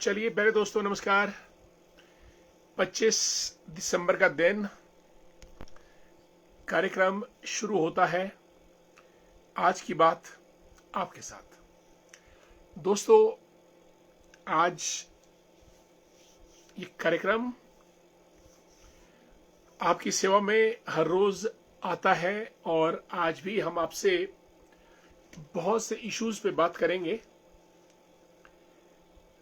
चलिए पहले दोस्तों नमस्कार। 25 दिसंबर का दिन कार्यक्रम शुरू होता है। आज की बात आपके साथ दोस्तों। आज ये कार्यक्रम आपकी सेवा में हर रोज आता है और आज भी हम आपसे बहुत से इश्यूज पे बात करेंगे।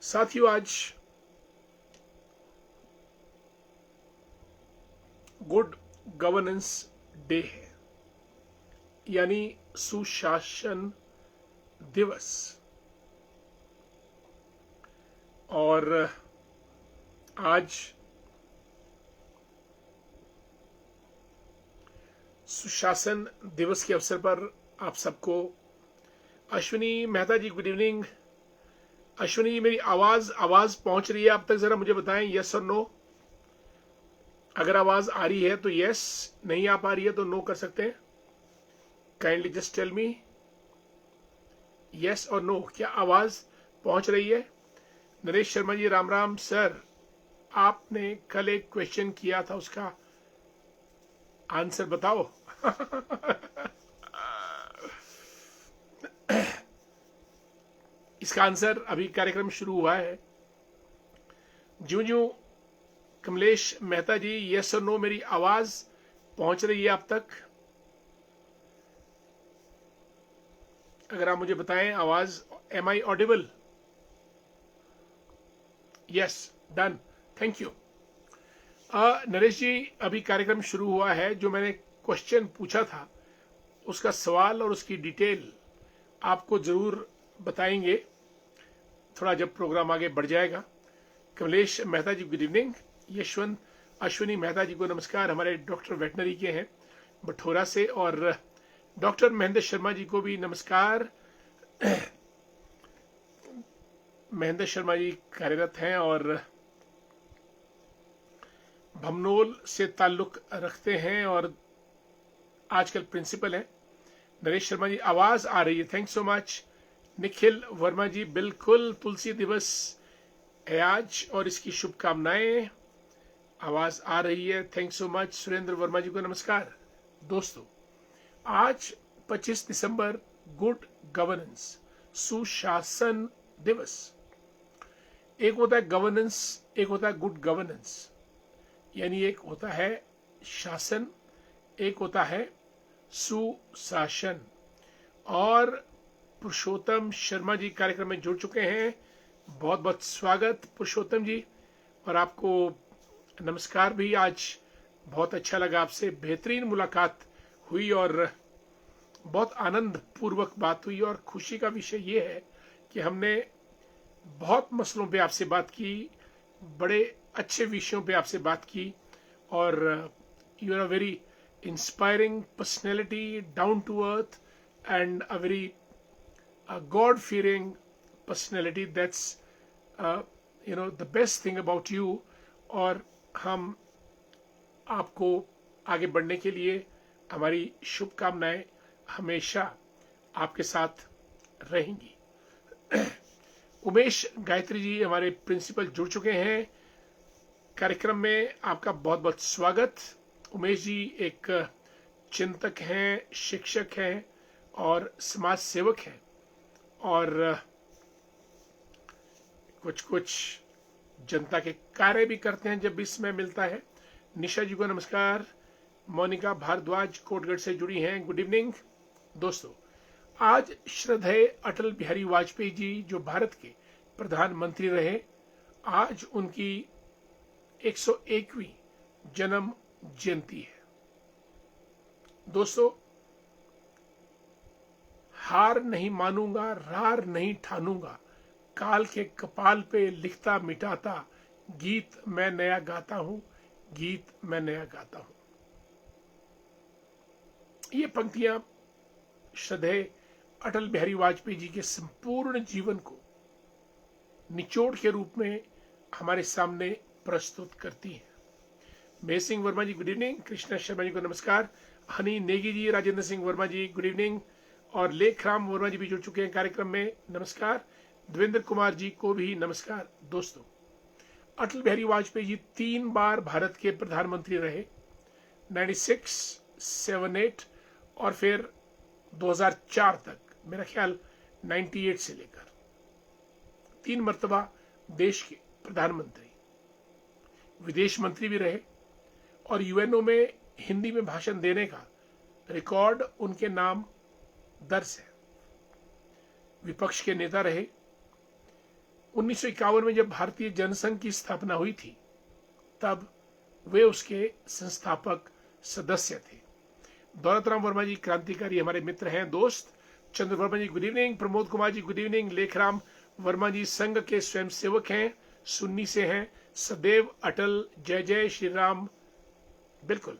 साथियों, आज गुड गवर्नेंस डे है, यानी सुशासन दिवस। और आज सुशासन दिवस के अवसर पर आप सबको अश्विनी मेहता जी, गुड इवनिंग। अश्विनी जी, मेरी आवाज पहुंच रही है आप तक? जरा मुझे बताएं, यस और नो। अगर आवाज आ रही है तो यस, नहीं आ पा रही है तो नो कर सकते हैं। Kindly just tell me yes और नो, क्या आवाज पहुंच रही है? नरेश शर्मा जी, राम राम सर। आपने कल एक क्वेश्चन किया था, उसका आंसर बताओ। इसका आंसर अभी कार्यक्रम शुरू हुआ है। ज्यों कमलेश मेहता जी, यस और नो, मेरी आवाज पहुंच रही है आप तक? अगर आप मुझे बताएं आवाज, am I audible? Yes, done, thank you. Naresh ji, अभी कार्यक्रम शुरू हुआ है। जो मैंने क्वेश्चन पूछा था उसका सवाल और उसकी डिटेल आपको जरूर बताएंगे थोड़ा जब प्रोग्राम आगे बढ़ जाएगा। कमलेश मेहता जी, गुड इवनिंग। यशवंत अश्विनी मेहता जी को नमस्कार, हमारे डॉक्टर वेटनरी के हैं बठोरा से। और डॉक्टर महेंद्र शर्मा जी को भी नमस्कार। महेंद्र शर्मा जी कार्यरत हैं और भमनोल से ताल्लुक रखते हैं और आजकल प्रिंसिपल हैं। नरेश शर्मा जी, आवाज आ रही है, thank so much. Nikhil Verma ji, बिल्कुल, तुलसी दिवस है आज और इसकी शुभकामनाएं। आवाज आ रही है, thank so much. Surendra Verma ji को नमस्कार। दोस्तों, आज 25 दिसंबर गुड गवर्नेंस, सुशासन दिवस। एक होता है गवर्नेंस, एक होता है गुड गवर्नेंस, यानी एक होता है शासन, एक होता है सुशासन। और पुरुषोत्तम शर्मा जी कार्यक्रम में जुड़ चुके हैं। बहुत बहुत स्वागत पुरुषोत्तम जी, और आपको नमस्कार भी। आज बहुत अच्छा लगा, आपसे बेहतरीन मुलाकात हुई और बहुत आनंद पूर्वक बात हुई। और खुशी का विषय ये है कि हमने बहुत मसलों पे आपसे बात की, बड़े अच्छे विषयों पे आपसे बात की। और you are a very inspiring personality, down to earth and a very God-fearing personality. That's the best thing about you. और हम आपको आगे बढ़ने के लिए हमारी शुभकामनाएं हमेशा आपके साथ रहेंगी। उमेश गायत्री जी, हमारे प्रिंसिपल, जुड़ चुके हैं कार्यक्रम में। आपका बहुत बहुत स्वागत। उमेश जी एक चिंतक हैं, शिक्षक हैं और समाज सेवक हैं, और कुछ जनता के कार्य भी करते हैं जब भी समय मिलता है। निशा जी को नमस्कार। मोनिका भारद्वाज कोटगढ़ से जुड़ी हैं, गुड इवनिंग। दोस्तों, आज श्रद्धेय अटल बिहारी वाजपेयी जी, जो भारत के प्रधानमंत्री रहे, आज उनकी 101वीं जन्म जयंती है। दोस्तों, हार नहीं मानूंगा, रार नहीं ठानूंगा, काल के कपाल पे लिखता मिटाता, गीत मैं नया गाता हूं, गीत मैं नया गाता हूं। ये पंक्तियां श्रद्धेय अटल बिहारी वाजपेयी जी के संपूर्ण जीवन को निचोड़ के रूप में हमारे सामने प्रस्तुत करती हैं। मेहर सिंह वर्मा जी, गुड इवनिंग। कृष्णा शर्मा जी को नमस्कार। Honey Negi ji, Rajendra Singh Verma ji, good evening. और लेखराम वर्मा जी भी जुड़ चुके हैं कार्यक्रम में, नमस्कार। देवेंद्र कुमार जी को भी नमस्कार। दोस्तों, अटल बिहारी वाजपेयी जी 3 बार भारत के प्रधानमंत्री रहे, 96, 78 और फिर 2004 तक, मेरा ख्याल 98 से लेकर 3 मर्तबा देश के प्रधानमंत्री, विदेश मंत्री भी रहे और यूएनओ में हिंदी में भाषण देने का रिकॉर्ड उनके नाम दर्ज है। विपक्ष के नेता रहे। 1951 में जब भारतीय जनसंघ की स्थापना हुई थी तब वे उसके संस्थापक सदस्य थे। दौलतराम वर्मा जी क्रांतिकारी हमारे मित्र हैं, दोस्त। चंद्र Verma ji good evening. Pramod Kumar ji good evening. Lekhram Verma जी संघ के स्वयंसेवक हैं, सुन्नी से हैं। सदैव अटल, जय जय श्री राम। बिल्कुल।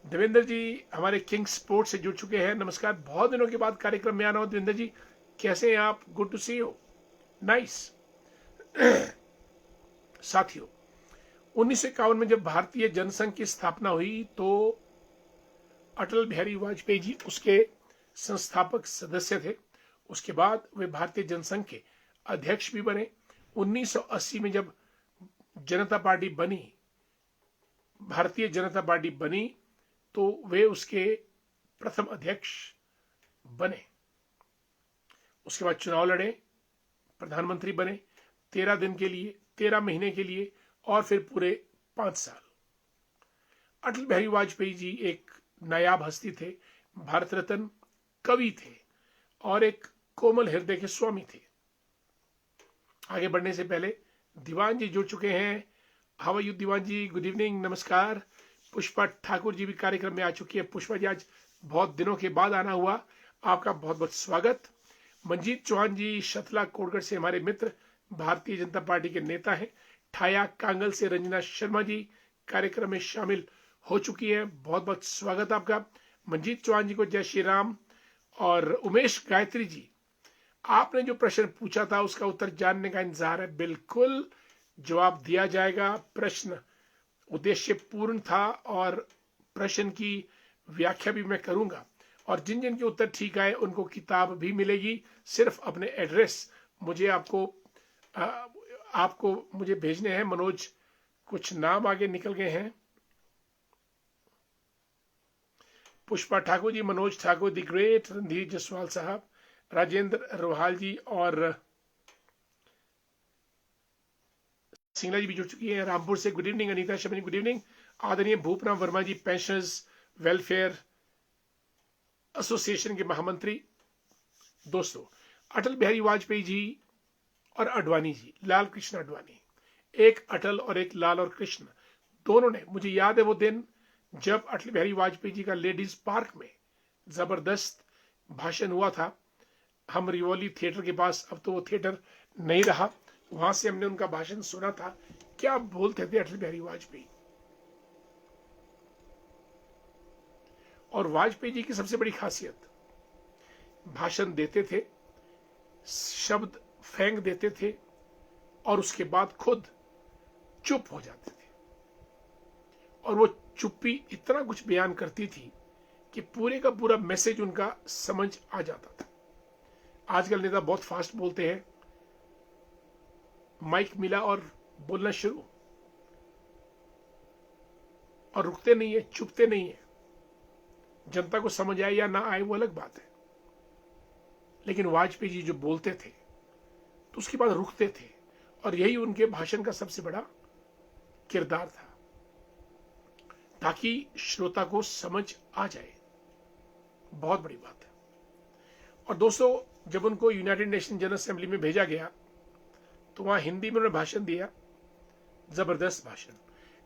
देवेंद्र जी हमारे किंग स्पोर्ट्स से जुड़ चुके हैं, नमस्कार। बहुत दिनों के बाद कार्यक्रम में आना हो देवेंद्र जी, कैसे हैं आप? Good to see you, nice. साथियों, 1951 में जब भारतीय जनसंघ की स्थापना हुई तो अटल बिहारी वाजपेयी जी उसके संस्थापक सदस्य थे। उसके बाद वे भारतीय जनसंघ के अध्यक्ष भी बने। 1980 में जब जनता पार्टी बनी, भारतीय जनता पार्टी बनी, तो वे उसके प्रथम अध्यक्ष बने। उसके बाद चुनाव लड़े, प्रधानमंत्री बने 13 दिन के लिए, 13 महीने के लिए और फिर पूरे 5 साल। अटल बिहारी वाजपेयी जी एक नायाब हस्ती थे, भारत रत्न, कवि थे और एक कोमल हृदय के स्वामी थे। आगे बढ़ने से पहले दीवान जी जुड़ चुके हैं। How are you Diwan ji? Good evening, नमस्कार। पुष्पा ठाकुर जी भी कार्यक्रम में आ चुकी है। पुष्पा जी आज बहुत दिनों के बाद आना हुआ, आपका बहुत बहुत स्वागत। मंजीत चौहान जी शतला कोटगढ़ से हमारे मित्र, भारतीय जनता पार्टी के नेता हैं। ठाया कांगल से रंजना शर्मा जी कार्यक्रम में शामिल हो चुकी है, बहुत बहुत स्वागत आपका। मंजीत चौहान जी को जय श्री राम। और उमेश गायत्री जी, आपने जो प्रश्न पूछा था उसका उत्तर जानने का इंतजार है। बिल्कुल जवाब दिया जाएगा। प्रश्न उद्देश्य पूर्ण था और प्रश्न की व्याख्या भी मैं करूंगा और जिन जिन के उत्तर ठीक आए उनको किताब भी मिलेगी। सिर्फ अपने एड्रेस मुझे आपको मुझे भेजने हैं। मनोज, कुछ नाम आगे निकल गए हैं। पुष्पा ठाकुर जी, मनोज ठाकुर, द ग्रेट, रणधीर जसवाल साहब, राजेंद्र रोहाल जी और सिंगला जी भी जुड़ चुकी है रामपुर से। Good evening. Anita Sharma ji good evening. आदरणीय Bhupram Verma ji, pensioners welfare association के महामंत्री। दोस्तों, अटल बिहारी वाजपेयी जी और अडवाणी जी, लाल कृष्ण अडवाणी, एक अटल और एक लाल और कृष्ण, दोनों ने, मुझे याद है वो दिन जब अटल बिहारी वाजपेयी जी का लेडीज पार्क में जबरदस्त भाषण हुआ था। हम रिवोली थिएटर के पास, अब तो वो थिएटर नहीं रहा, वहां से हमने उनका भाषण सुना था। क्या बोलते थे अटल बिहारी वाजपेयी। और वाजपेयी जी की सबसे बड़ी खासियत, भाषण देते थे, शब्द फेंक देते थे और उसके बाद खुद चुप हो जाते थे। और वो चुप्पी इतना कुछ बयान करती थी कि पूरे का पूरा मैसेज उनका समझ आ जाता था। आजकल नेता बहुत फास्ट बोलते हैं, माइक मिला और बोलना शुरू, और रुकते नहीं है, चुपते नहीं है। जनता को समझ आए या ना आए वो अलग बात है, लेकिन वाजपेयी जी जो बोलते थे तो उसके बाद रुकते थे और यही उनके भाषण का सबसे बड़ा किरदार था, ताकि श्रोता को समझ आ जाए। बहुत बड़ी बात है। और दोस्तों, जब उनको यूनाइटेड नेशन जनरल असेंबली में भेजा गया तो वहां हिंदी में उन्होंने भाषण दिया, जबरदस्त भाषण।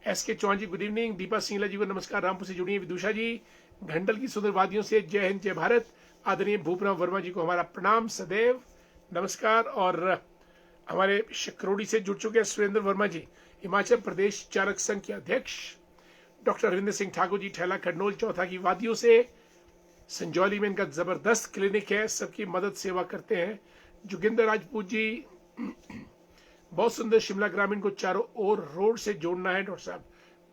एस के चौहान जी गुड इवनिंग। दीपा सिंगला जी को नमस्कार, रामपुर से जुड़ी है। विदुषा जी घंटल की सुंदर वादियों से, जय हिंद जय भारत। आदरणीय भूपराम वर्मा जी को हमारा प्रणाम, सदैव नमस्कार। और हमारे शकरोड़ी से जुड़ चुके हैं सुरेंद्र वर्मा जी, हिमाचल प्रदेश चालक संघ के अध्यक्ष। डॉक्टर रविंद्र सिंह ठाकुर जी ठेला खडनोल चौथा की वादियों से, संजौली में इनका जबरदस्त क्लिनिक है, सबकी मदद सेवा करते हैं। जोगिंदर राजपूत जी, बहुत सुंदर, शिमला ग्रामीण को चारों ओर रोड से जोड़ना है डॉक्टर साहब।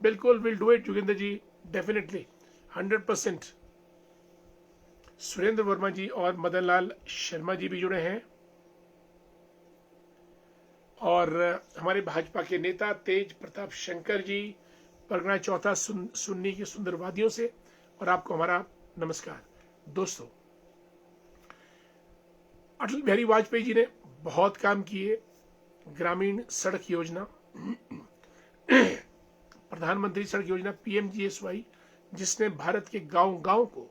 बिल्कुल, will do it Joginder ji, definitely 100%। Surendra Verma ji और मदन लाल शर्मा जी भी जुड़े हैं। और हमारे भाजपा के नेता तेज प्रताप शंकर जी, परगना चौथा सुन्नी की सुंदर वादियों से, और आपको हमारा नमस्कार। दोस्तों, अटल बिहारी वाजपेयी जी ने बहुत काम किए। ग्रामीण सड़क योजना, प्रधानमंत्री सड़क योजना पीएमजीएसवाई, जिसने भारत के गांव गांव को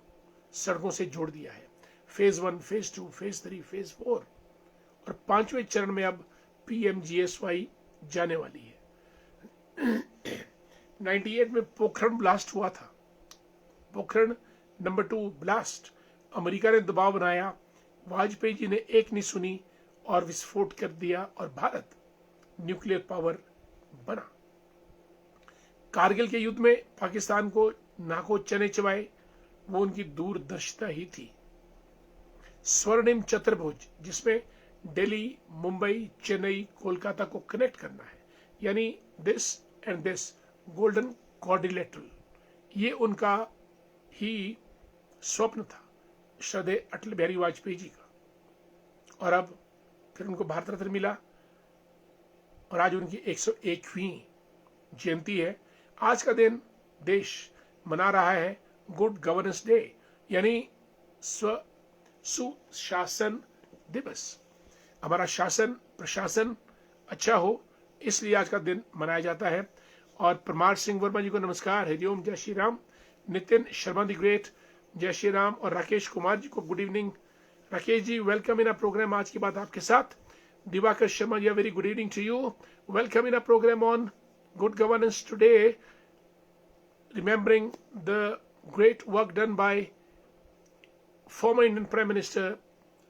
सड़कों से जोड़ दिया है। फेज 1, फेज 2, फेज 3, फेज 4 और 5वें चरण में अब पीएमजीएसवाई जाने वाली है। 98 में पोखरण ब्लास्ट हुआ था। पोखरण नंबर 2 ब्लास्ट, अमेरिका ने दबाव बनाया, वाजपेयी जी ने एक नहीं सुनी और विस्फोट कर दिया और भारत न्यूक्लियर पावर बना। कारगिल के युद्ध में पाकिस्तान को नाको चने चबाए, वो उनकी दूरदर्शिता ही थी। स्वर्णिम चतुर्भुज, जिसमें दिल्ली, मुंबई, चेन्नई, कोलकाता को कनेक्ट करना है, यानी this and this golden quadrilateral, ये उनका ही स्वप्न था, श्रद्धेय अटल बिहारी वाजपेयी जी का। और अब फिर उनको भारत रत्न मिला और आज उनकी 101वीं जयंती है। आज का दिन देश मना रहा है गुड गवर्नेंस डे, यानी सुशासन दिवस। हमारा शासन प्रशासन अच्छा हो, इसलिए आज का दिन मनाया जाता है। और परमार सिंह वर्मा जी को नमस्कार, हरिओम, जय श्री राम। नितिन शर्मा दी ग्रेट, जय श्री राम। और राकेश कुमार जी को good evening. Rakesh ji, welcome in a program आज की बात आपके साथ। Diwakar Sharma ji, very good evening to you, welcome in a program on good governance today, remembering the great work done by former Indian Prime Minister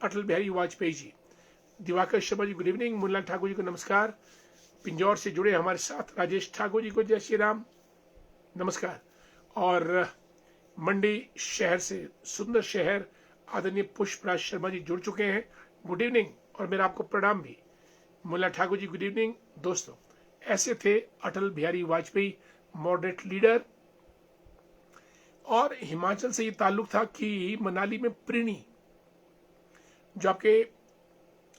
Atal Bihari Vajpayee ji. Diwakar Sharma ji good evening. Munna Thakur ji को नमस्कार। पिंजौर से जुड़े हमारे साथ राजेश ठाकुर जी को जय श्री राम, नमस्कार। और मंडी शहर से, सुंदर शहर, आदरणीय पुष्पराज शर्मा जी जुड़ चुके हैं, गुड इवनिंग और मेरा आपको प्रणाम भी। Munna Thakur ji good evening. दोस्तों, ऐसे थे अटल बिहारी वाजपेयी, मॉडरेट लीडर। और हिमाचल से ये ताल्लुक था कि मनाली में प्रीणी, जो आपके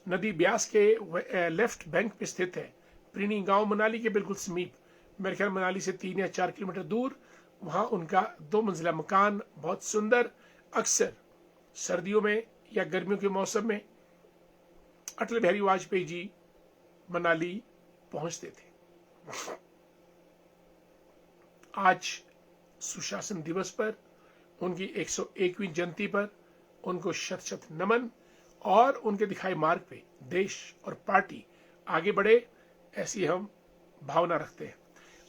नदी ब्यास के लेफ्ट बैंक पे स्थित है, प्रीणी गांव मनाली के बिल्कुल समीप, मेरे ख्याल मनाली से 3 या 4 किलोमीटर दूर, वहां उनका 2 मंजिला मकान, बहुत सुंदर। अक्सर सर्दियों में या गर्मियों के मौसम में अटल बिहारी वाजपेयी जी मनाली पहुंचते थे। आज सुशासन दिवस पर, उनकी 101वीं जयंती पर उनको शत शत नमन, और उनके दिखाए मार्ग पे देश और पार्टी आगे बढ़े, ऐसी हम भावना रखते हैं।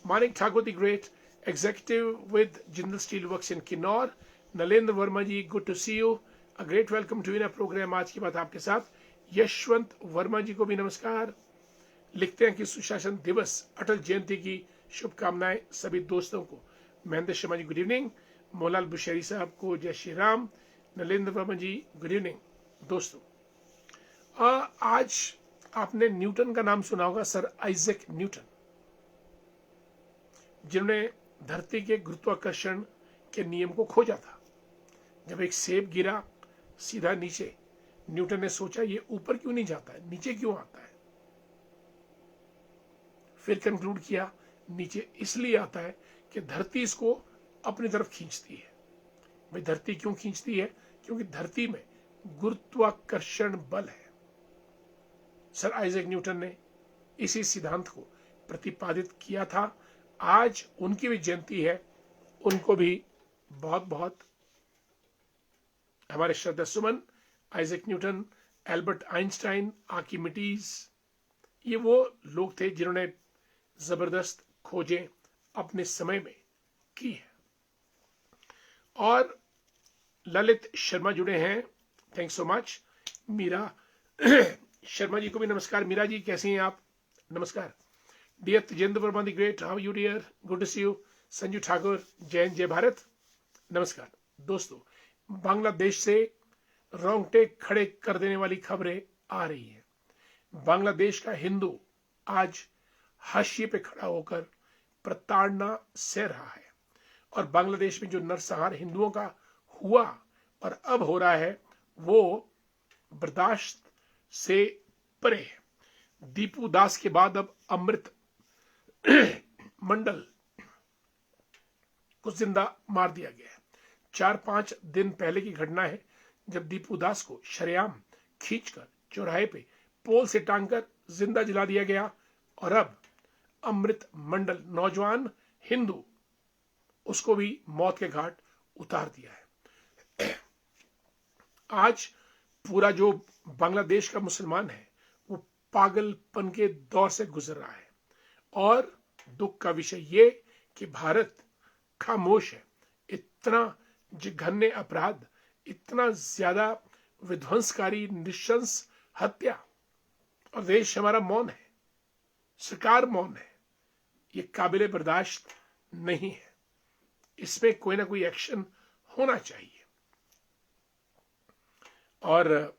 Manik Thakur the great, executive with Jindal steel works in Kinnaur. Nalendra Verma ji, good to see you, a great welcome to in a program आज की बात आपके साथ। यशवंत वर्मा जी को भी नमस्कार। लिखते हैं कि सुशासन दिवस, अटल जयंती की शुभकामनाएं सभी दोस्तों को। Mahendra Sharma ji good evening. Molal बुशेरी साहब को जय श्री राम। नलेंद्र Verma ji good evening. दोस्तों, आज आपने न्यूटन का नाम सुना होगा, सर आइजैक न्यूटन, जिन्होंने धरती के गुरुत्वाकर्षण के नियम को खोजा था। जब एक सेब गिरा सीधा नीचे, न्यूटन ने सोचा ये ऊपर क्यों नहीं जाता है, नीचे क्यों आता है। फिर कंक्लूड किया नीचे इसलिए आता है कि धरती इसको अपनी तरफ खींचती है। भाई, धरती क्यों खींचती है? क्योंकि धरती में गुरुत्वाकर्षण बल है। सर आइजैक न्यूटन ने इसी सिद्धांत को प्रतिपादित किया था। आज उनकी भी जयंती है, उनको भी बहुत बहुत हमारे श्रद्धा सुमन। Isaac Newton, Albert Einstein, Archimedes, ये वो लोग थे जिन्होंने जबरदस्त खोजें अपने समय में की है। और ललित शर्मा जुड़े हैं, thanks so much. Meera Sharma ji को भी नमस्कार। मीरा जी, कैसी हैं आप? नमस्कार। Dear Tejendra Verma the great, how you dear, good to see you. Sanju Thakur, जय जय भारत, नमस्कार। दोस्तों, बांग्लादेश से रोंगटे खड़े कर देने वाली खबरें आ रही हैं। बांग्लादेश का हिंदू आज हाशिए पे खड़ा होकर प्रताड़ना सह रहा है, और बांग्लादेश में जो नरसंहार हिंदुओं का हुआ और अब हो रहा है, वो बर्दाश्त से परे है। दीपू दास के बाद अब अमृत मंडल को जिंदा मार दिया गया है। 4-5 दिन पहले की घटना है जब दीपू दास को शरेआम खींचकर चौराहे पे पोल से टांगकर जिंदा जला दिया गया और अब अमृत मंडल नौजवान हिंदू उसको भी मौत के घाट उतार दिया है। आज पूरा जो बांग्लादेश का मुसलमान है वो पागलपन के दौर से गुजर रहा है और दुख का विषय ये कि भारत खामोश है। इतना जघन्य अपराध, इतना ज्यादा विध्वंसकारी नृशंस हत्या और देश हमारा मौन है, सरकार मौन है। ये काबिले बर्दाश्त नहीं है। इसमें कोई ना कोई एक्शन होना चाहिए। और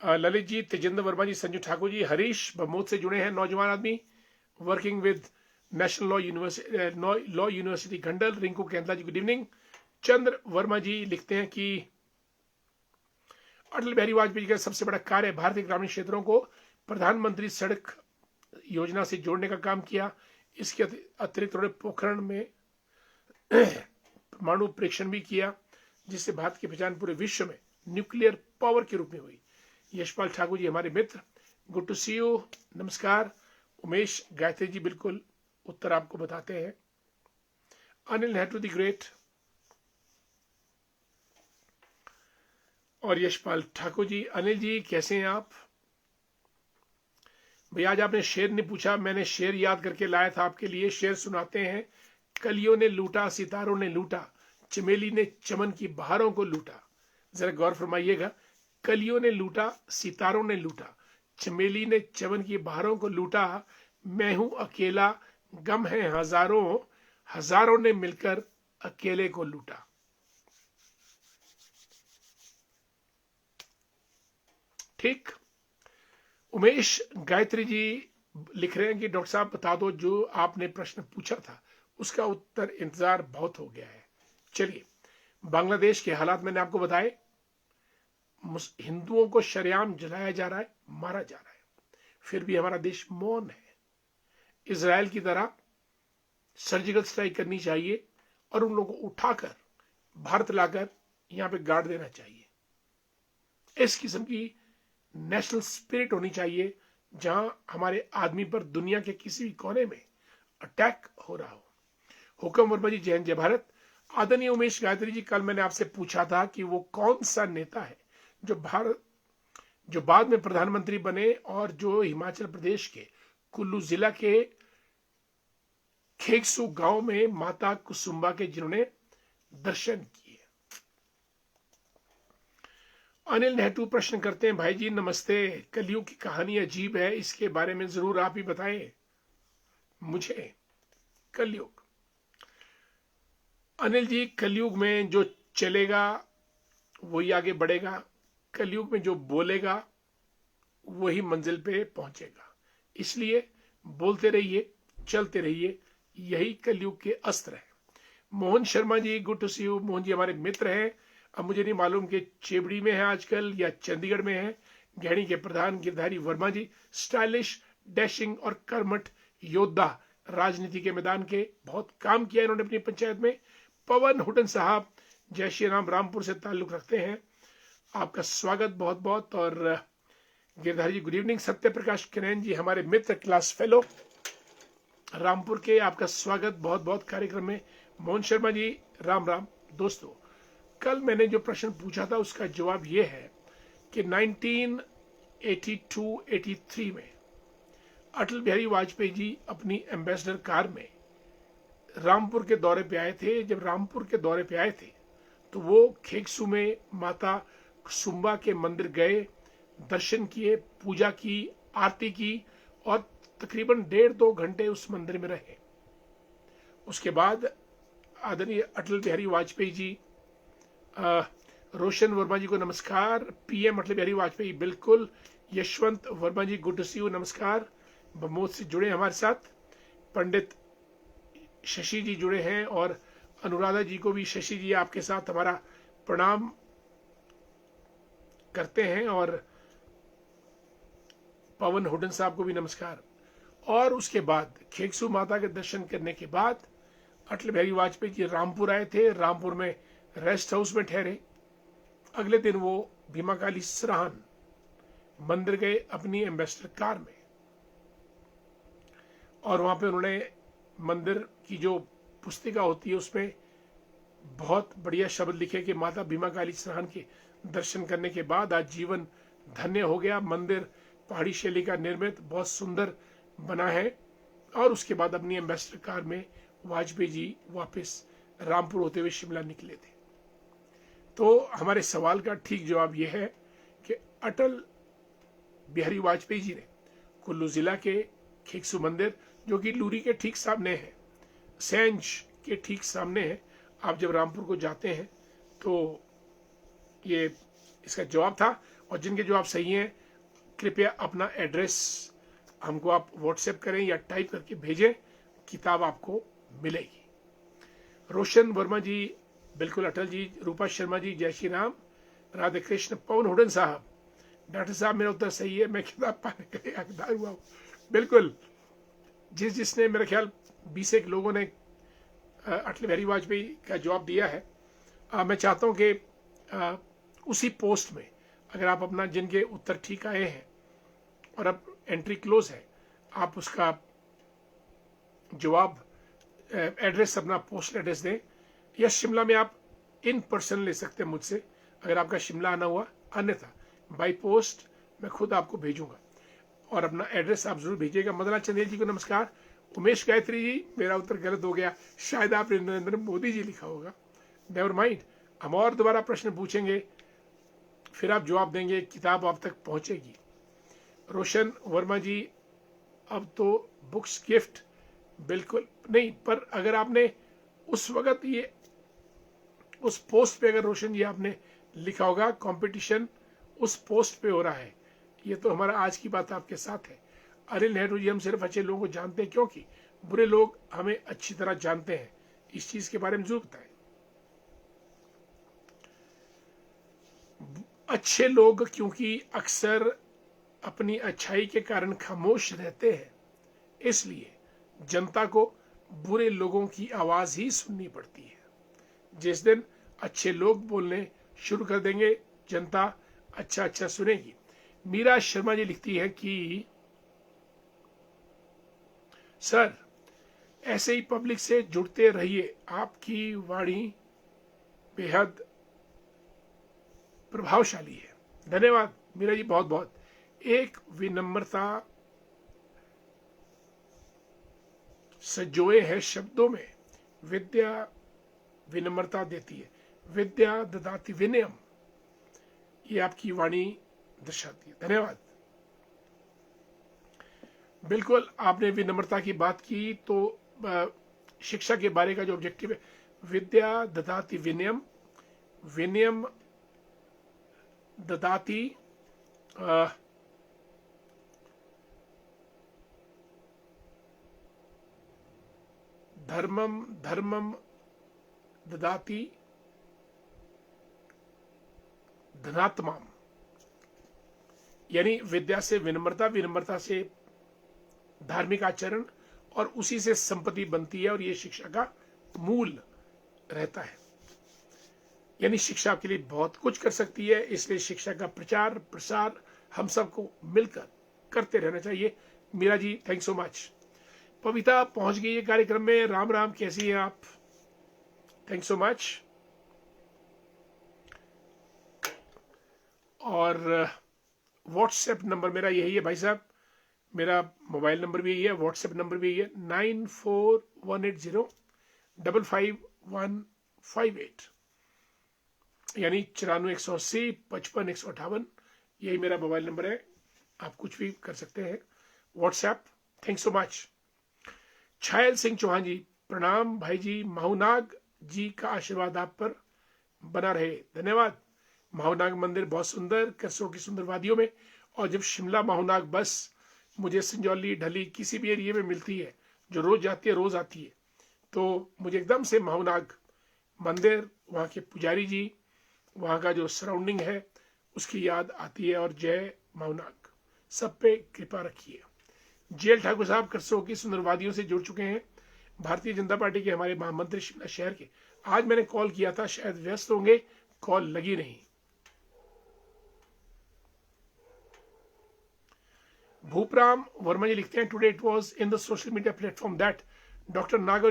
ललित जी, तेजेंद्र वर्मा जी, संजू ठाकुर जी, हरीश बमोद से जुड़े हैं, नौजवान आदमी working with national law university गंडल। Rinku Kendla ji, good evening. चंद्र वर्मा जी लिखते हैं कि अटल बिहारी वाजपेयी का सबसे बड़ा कार्य भारतीय ग्रामीण क्षेत्रों को प्रधानमंत्री सड़क योजना से जोड़ने का काम किया। इसके अतिरिक्त उन्होंने पोखरण में परमाणु परीक्षण भी किया जिससे भारत की पहचान पूरे विश्व में न्यूक्लियर पावर के रूप में हुई। यशपाल ठाकुर जी हमारे मित्र, गुड टू सी यू, नमस्कार। उमेश गायत्री जी बिल्कुल उत्तर आपको बताते हैं। अनिल नेहरू द ग्रेट और यशपाल ठाकुर जी। अनिल जी कैसे हैं आप? भैया आज आपने शेर नहीं पूछा, मैंने शेर याद करके लाया था आपके लिए। शेर सुनाते हैं। कलियों ने लूटा, सितारों ने लूटा, चमेली ने चमन की बहारों को लूटा। जरा गौर फरमाइएगा। कलियों ने लूटा, सितारों ने लूटा, चमेली ने चमन की बहारों को लूटा, मैं हूं अकेला, गम है हजारों, हजारों ने मिलकर अकेले को लूटा। ठीक। उमेश गायत्री जी लिख रहे हैं कि डॉक्टर साहब बता दो जो आपने प्रश्न पूछा था उसका उत्तर, इंतजार बहुत हो गया है। चलिए, बांग्लादेश के हालात मैंने आपको बताए। हिंदुओं को शरेआम जलाया जा रहा है, मारा जा रहा है, फिर भी हमारा देश मौन है। इजराइल की तरह सर्जिकल स्ट्राइक करनी चाहिए और उन लोगों को उठाकर भारत लाकर यहां पे गाड़ देना चाहिए। इस किस्म की नेशनल स्पिरिट होनी चाहिए जहां हमारे आदमी पर दुनिया के किसी भी कोने में अटैक हो रहा हो। हुक्म वर्मा जी, जय हिंद जय भारत। आदरणीय उमेश गायत्री जी, कल मैंने आपसे पूछा था कि वो कौन सा नेता है जो बाद में प्रधानमंत्री बने और जो हिमाचल प्रदेश के कुल्लू जिला के खेगसू गांव में माता कुसुम्बा के जिन्होंने दर्शन किए। अनिल नेहरू प्रश्न करते हैं, भाई जी नमस्ते, कलयुग की कहानी अजीब है, इसके बारे में जरूर आप ही बताएं मुझे। कलयुग, अनिल जी, कलयुग में जो चलेगा वही आगे बढ़ेगा, कलयुग में जो बोलेगा वही मंजिल पे पहुंचेगा। इसलिए बोलते रहिए, चलते रहिए, यही कलयुग के अस्त्र है। Mohan Sharma ji, good to see you. Mohan ji हमारे मित्र हैं। अब मुझे नहीं मालूम कि चेबड़ी में है आजकल या चंडीगढ़ में है। गहनी के प्रधान गिरधारी वर्मा जी, स्टाइलिश, डैशिंग और कर्मठ योद्धा, राजनीति के मैदान के बहुत काम किया इन्होंने अपनी पंचायत में। पवन हुडन साहब जय श्री राम, रामपुर से ताल्लुक रखते हैं, आपका स्वागत बहुत बहुत। और गिरधारी जी गुड इवनिंग। सत्य प्रकाश किरण जी हमारे मित्र, क्लास फेलो, रामपुर के, आपका स्वागत बहुत बहुत कार्यक्रम में। मोहन शर्मा जी राम राम। दोस्तों, कल मैंने जो प्रश्न पूछा था उसका जवाब यह है कि 1982-83 में अटल बिहारी वाजपेयी जी अपनी एम्बेसडर कार में रामपुर के दौरे पे आए थे। जब रामपुर के दौरे पे आए थे तो वो खेगसू में माता कुसुम्बा के मंदिर गए, दर्शन किए, पूजा की, आरती की और तकरीबन 1.5-2 घंटे उस मंदिर में रहे। उसके बाद आदरणीय अटल बिहारी वाजपेयी जी, रोशन वर्मा जी को नमस्कार। पीएम अटल बिहारी वाजपेयी, बिल्कुल। Yashwant Verma ji, good to see you, नमस्कार। बमोद से जुड़े हमारे साथ। पंडित शशि जी जुड़े हैं और अनुराधा जी को भी, शशि जी आपके साथ हमारा प्रणाम करते हैं। और पवन हुडन साहब को भी नमस्कार। और उसके बाद खेकसू माता के दर्शन करने के बाद अटल बिहारी वाजपेयी जी रामपुर आए थे, रामपुर में रेस्ट हाउस में ठहरे। अगले दिन वो भीमा काली सराहन मंदिर गए अपनी एम्बेसडर कार में, और वहां पे उन्होंने मंदिर की जो पुस्तिका होती है उसमें बहुत बढ़िया शब्द लिखे कि माता भीमा काली सराहन के दर्शन करने के बाद आज जीवन धन्य हो गया। मंदिर पहाड़ी शैली का निर्मित बहुत सुंदर बना है। और उसके बाद अपनी एम्बेसडर कार में वाजपेयी जी वापस रामपुर होते हुए शिमला निकले थे। तो हमारे सवाल का ठीक जवाब यह है कि अटल बिहारी वाजपेयी जी ने कुल्लू जिला के खेकसू मंदिर, जो कि लूरी के ठीक सामने है, सेंज के ठीक सामने है, आप जब रामपुर को जाते हैं तो ये इसका जवाब था। और जिनके जवाब सही हैं कृपया अपना एड्रेस हमको आप व्हाट्सएप करें या टाइप करके भेजें, किताब आपको मिलेगी। रोशन वर्मा जी बिल्कुल अटल जी, रूपा शर्मा जी जय श्री राम, राधे कृष्ण, पवन हुडन साहब, डॉक्टर साहब मेरा उत्तर सही है, मैं किताब पाने के लिए हकदार हुआ हूँ। बिल्कुल, जिसने मेरा ख्याल 20 एक लोगों ने अटल बिहारी वाजपेयी का जवाब दिया है। मैं चाहता हूँ कि उसी पोस्ट में अगर आप अपना जिनके उत्तर ठीक आए हैं और अब एंट्री क्लोज है, आप उसका जवाब एड्रेस अपना पोस्टल एड्रेस दें, या शिमला में आप इन पर्सन ले सकते हैं मुझसे अगर आपका शिमला आना हुआ, अन्यथा बाई पोस्ट मैं खुद आपको भेजूंगा। और अपना एड्रेस आप जरूर भेजिएगा। मदनलाल चंदेल जी को नमस्कार। उमेश गायत्री जी, मेरा उत्तर गलत हो गया, शायद आपने नरेंद्र मोदी जी लिखा होगा, नेवर माइंड, हम और दोबारा प्रश्न पूछेंगे फिर आप जवाब देंगे, किताब आप तक पहुंचेगी। रोशन वर्मा जी, अब तो बुक्स गिफ्ट बिल्कुल नहीं, पर अगर आपने उस वक्त ये उस पोस्ट पे अगर रोशन जी आपने लिखा होगा कंपटीशन उस पोस्ट पे हो रहा है, ये तो हमारा आज की बात आपके साथ है। अनिल नेहरू जी, हम सिर्फ अच्छे लोगों को जानते हैं क्योंकि बुरे लोग हमें अच्छी तरह जानते हैं, इस चीज के बारे में जरूर बताएं। अच्छे लोग क्योंकि अक्सर अपनी अच्छाई के कारण खामोश रहते हैं, इसलिए जनता को बुरे लोगों की आवाज ही सुननी पड़ती है। जिस दिन अच्छे लोग बोलने शुरू कर देंगे, जनता अच्छा अच्छा सुनेगी। मीरा शर्मा जी लिखती है कि सर ऐसे ही पब्लिक से जुड़ते रहिए, आपकी वाणी बेहद प्रभावशाली है। धन्यवाद मीरा जी, बहुत बहुत। एक विनम्रता सजोए है शब्दों में, विद्या विनम्रता देती है, विद्या ददाति विनयम, ये आपकी वाणी दर्शाती है। धन्यवाद। बिल्कुल, आपने विनम्रता की बात की तो शिक्षा के बारे का जो ऑब्जेक्टिव है, विद्या ददाति विनयम, विनयम ददाति धर्मम, धर्मम ददाति धनात्माम, यानी विद्या से विनम्रता, विनम्रता से धार्मिक आचरण, और उसी से संपत्ति बनती है, और ये शिक्षा का मूल रहता है। यानी शिक्षा आपके लिए बहुत कुछ कर सकती है, इसलिए शिक्षा का प्रचार प्रसार हम सबको मिलकर करते रहना चाहिए। Meera ji, thank so much. Pavita पहुंच गई है कार्यक्रम में। राम राम, कैसी हैं आप? Thank so much. और व्हाट्सएप नंबर मेरा यही है भाई साहब, मेरा मोबाइल नंबर भी यही है, व्हाट्सएप नंबर भी यही है, 9418055158, यानी 9418055158, यही मेरा मोबाइल नंबर है। आप कुछ भी कर सकते हैं WhatsApp. Thank so much. Chhayal Singh Chauhan ji, प्रणाम भाई जी, माहुनाग जी का आशीर्वाद आप पर बना रहे। धन्यवाद। माहुनाग मंदिर बहुत सुंदर, कसरों की सुंदर वादियों में, और जब शिमला माहुनाग बस मुझे संजौली ढली किसी भी एरिया में मिलती है, जो रोज जाती है, रोज आती है, तो मुझे एकदम से माहुनाग मंदिर, वहाँ के पुजारी जी, वहाँ का जो सराउंडिंग है उसकी याद आती है। और जय माहुनाग। सब पे कृपा रखिए। जेएल ठाकुर साहब करसों की सुंदरवादियों से जुड़ चुके हैं, भारतीय जनता पार्टी के हमारे महामंत्री शिमला शहर के। आज मैंने कॉल किया था, शायद व्यस्त होंगे, कॉल लगी नहीं। भूपराम वर्मा जी लिखते हैं, today it was in the social media platform that Dr. Nagar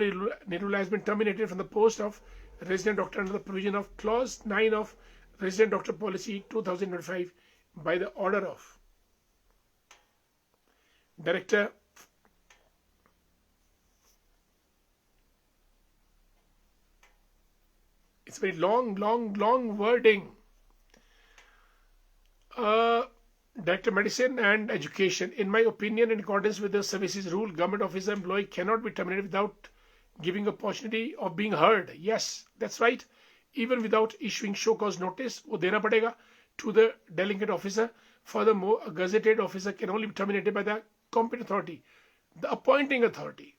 Nirula has been terminated from the post of resident doctor under the provision of clause 9 of resident doctor policy 2025 by the order of director. It's very long wording. Director Medicine and Education. In my opinion, in accordance with the services rule, government officer employee cannot be terminated without giving opportunity of being heard. Yes, that's right. Even without issuing show cause notice, वो देना पड़ेगा to the delegate officer. Furthermore, a gazetted officer can only be terminated by the competent authority, the appointing authority.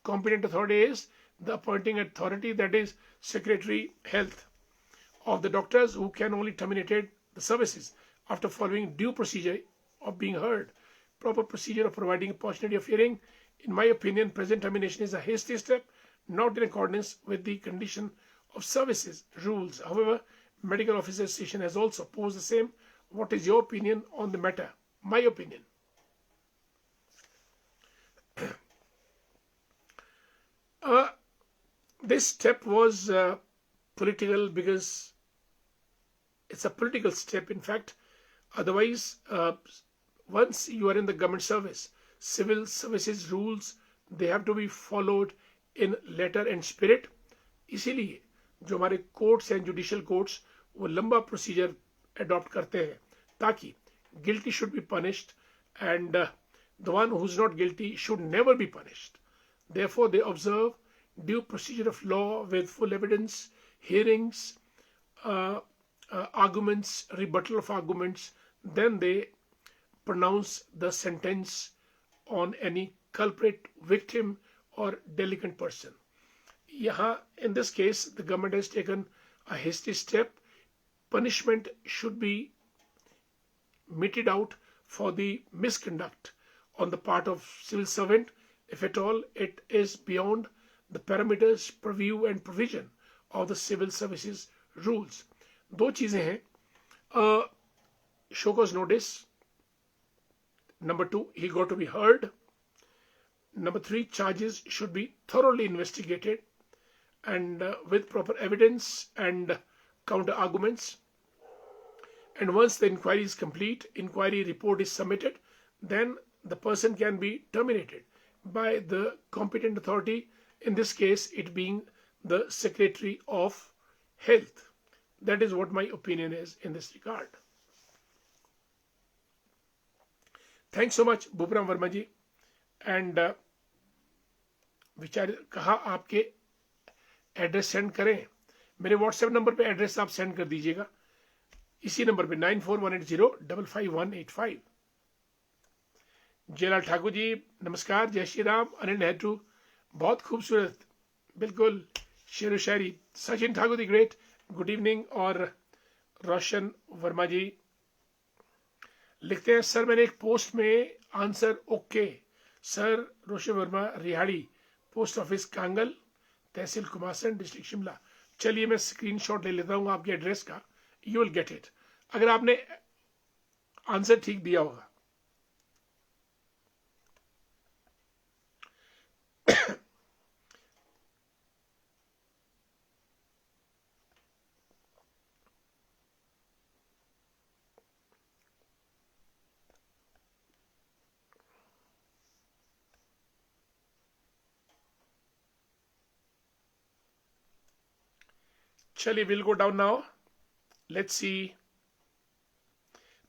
Competent authority is the appointing authority, that is Secretary Health of the doctors, who can only terminate the services after following due procedure of being heard, proper procedure of providing opportunity of hearing. In my opinion, present termination is a hasty step, not in accordance with the condition of services rules. However, Medical Officer Association has also posed the same. What is your opinion on the matter? My opinion. This step was political because it's a political step, in fact. Otherwise, once you are in the government service, civil services rules, they have to be followed in letter and spirit. इसीलिए जो हमारे courts हैं, judicial courts, वो लंबा procedure adopt करते हैं ताकि guilty should be punished and the one who's not guilty should never be punished. Therefore, they observe due procedure of law with full evidence, hearings, arguments, rebuttal of arguments. Then they pronounce the sentence on any culprit, victim, or delinquent person. Yaha, in this case, the government has taken a hasty step. Punishment should be meted out for the misconduct on the part of civil servant, if at all it is beyond the parameters, purview and provision of the civil services rules. दो चीजें हैं, show cause notice. Number 2, he got to be heard. Number 3, charges should be thoroughly investigated and with proper evidence and counter arguments. And once the inquiry is complete, inquiry report is submitted, then the person can be terminated by the competent authority, in this case it being the Secretary of Health. That is what my opinion is in this regard. Thanks so much, Bhuparam Verma ji. And विचार कहा आपके address send करें, मेरे WhatsApp number पे address आप send कर दीजिएगा, इसी नंबर पे 9418055185। जयलाल ठाकुर जी नमस्कार, जय श्री राम। अनिल नेहरू बहुत खूबसूरत, बिल्कुल शेर व शायरी। Sachin Thakur the great, good evening. और रोशन वर्मा जी लिखते हैं, सर मैंने एक पोस्ट में आंसर ओके सर। रोशन वर्मा, रिहाड़ी पोस्ट ऑफिस कांगल, तहसील कुमासन, डिस्ट्रिक्ट शिमला। चलिए मैं स्क्रीनशॉट ले लेता हूं आपके एड्रेस का, यू विल गेट इट अगर आपने आंसर ठीक दिया होगा। चलिए will go down now, let's see.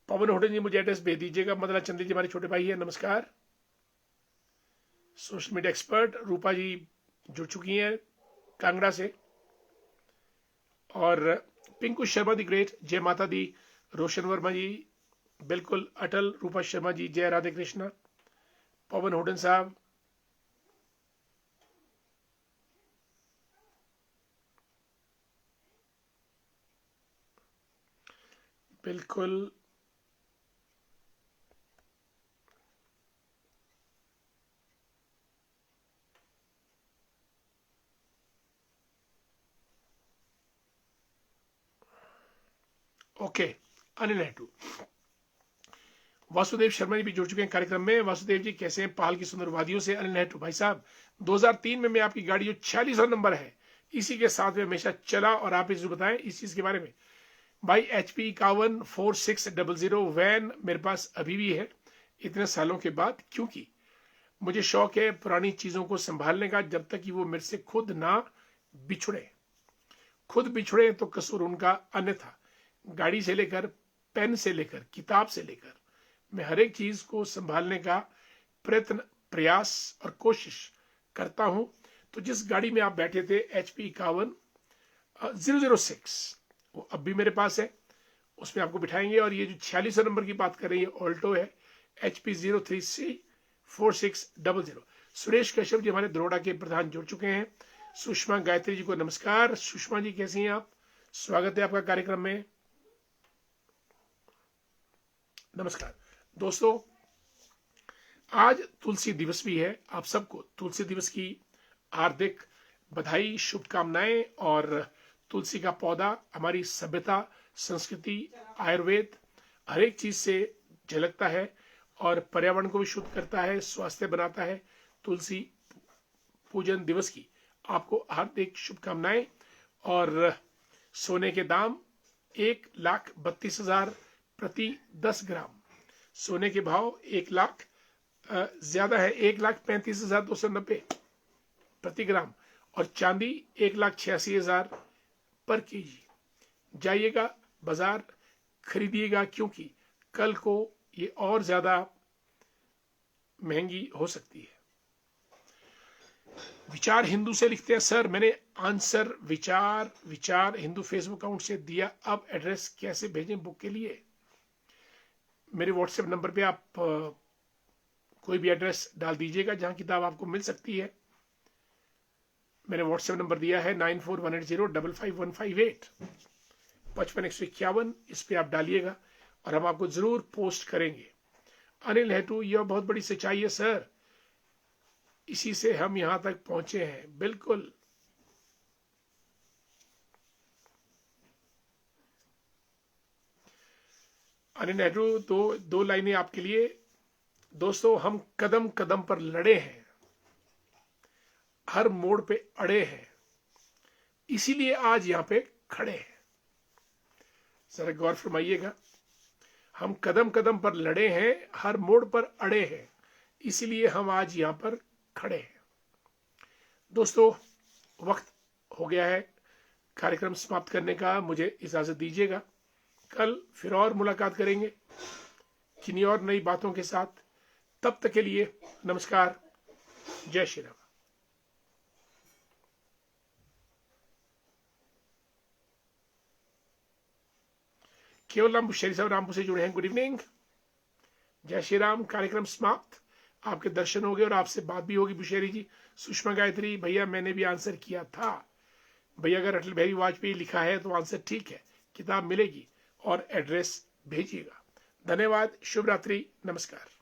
Pawan hotel ji मुझे एड्रेस भेज दीजिएगा। मदना चंद्र जी हमारे छोटे भाई है, नमस्कार। सोशल मीडिया एक्सपर्ट रूपा जी जुड़ चुकी हैं कांगड़ा से, और पिंकू शर्मा दी ग्रेट, जय माता दी। रोशन वर्मा जी बिल्कुल अटल, रूपा शर्मा जी जय राधे कृष्णा। पवन होटन साहब, बिल्कुल ओके, अनिल नेहरू। वासुदेव शर्मा जी भी जुड़ चुके हैं कार्यक्रम में। वासुदेव जी कैसे हैं? पाल की सुंदर वादियों से अनिल नेहरू। भाई साहब 2003 में मैं आपकी गाड़ी जो 4600 नंबर है इसी के साथ में हमेशा चला, और आप इसे बताएं इस चीज के बारे में। भाई HP 514600 वैन मेरे पास अभी भी है इतने सालों के बाद, क्योंकि मुझे शौक है पुरानी चीजों को संभालने का, जब तक कि वो मेरे से खुद ना बिछड़े। खुद बिछड़े तो कसूर उनका, अन्यथा गाड़ी से लेकर, पेन से लेकर, किताब से लेकर, मैं हर एक चीज को संभालने का प्रयत्न, प्रयास और कोशिश करता हूं। तो जिस गाड़ी में आप बैठे थे HP 51006 वो अब भी मेरे पास है, उसमें आपको बिठाएंगे। और ये जो 4600 नंबर की बात कर रही है ऑल्टो है, HP 03C4600। सुरेश कश्यप जी हमारे दरोड़ा के प्रधान जुड़ चुके हैं। सुषमा गायत्री जी को नमस्कार। सुषमा जी कैसी हैं आप? स्वागत है आपका कार्यक्रम में। नमस्कार दोस्तों, आज तुलसी दिवस भी है। आप सबको तुलसी दिवस की हार्दिक बधाई, शुभकामनाएं। और तुलसी का पौधा हमारी सभ्यता, संस्कृति, आयुर्वेद हर एक चीज से झलकता है और पर्यावरण को भी शुद्ध करता है, स्वास्थ्य बनाता है। तुलसी पूजन दिवस की आपको हार्दिक शुभकामनाएं। और सोने के दाम 1,32,000 प्रति 10 ग्राम। सोने के भाव 1 लाख ज्यादा है, 1,35,290 प्रति ग्राम। और चांदी 1,86,000 पर केजी। जाइएगा बाजार, खरीदिएगा, क्योंकि कल को ये और ज्यादा महंगी हो सकती है। विचार हिंदू से लिखते हैं सर, मैंने आंसर विचार हिंदू फेसबुक अकाउंट से दिया, अब एड्रेस कैसे भेजें बुक के लिए? मेरे व्हाट्सएप नंबर पे आप कोई भी एड्रेस डाल दीजिएगा जहां किताब आपको मिल सकती है। मैंने व्हाट्सएप नंबर दिया है 9418055158 55 इस पे आप डालिएगा और हम आपको जरूर पोस्ट करेंगे। अनिल नेहरू, यह बहुत बड़ी सच्चाई है सर, इसी से हम यहां तक पहुंचे हैं। बिल्कुल, अनिल नेहरू, दो लाइनें आपके लिए। दोस्तों, हम कदम कदम पर लड़े हैं, हर मोड़ पे अड़े हैं, इसीलिए आज यहां पे खड़े हैं। जरा गौर फरमाइएगा, हम कदम कदम पर लड़े हैं, हर मोड़ पर अड़े हैं, इसीलिए हम आज यहां पर खड़े हैं। दोस्तों, वक्त हो गया है कार्यक्रम समाप्त करने का, मुझे इजाजत दीजिएगा। कल फिर और मुलाकात करेंगे किन्हीं और नई बातों के साथ। तब तक के लिए नमस्कार, जय श्री राम। केवल राम बुशेरी साहब रामपुर से जुड़े हैं, गुड इवनिंग, जय श्री राम। कार्यक्रम समाप्त, आपके दर्शन हो गए और आपसे बात भी होगी बुशेरी जी। सुषमा गायत्री, भैया मैंने भी आंसर किया था। भैया अगर अटल बिहारी वाजपेयी लिखा है तो आंसर ठीक है, किताब मिलेगी और एड्रेस भेजिएगा। धन्यवाद, शुभ रात्रि, नमस्कार।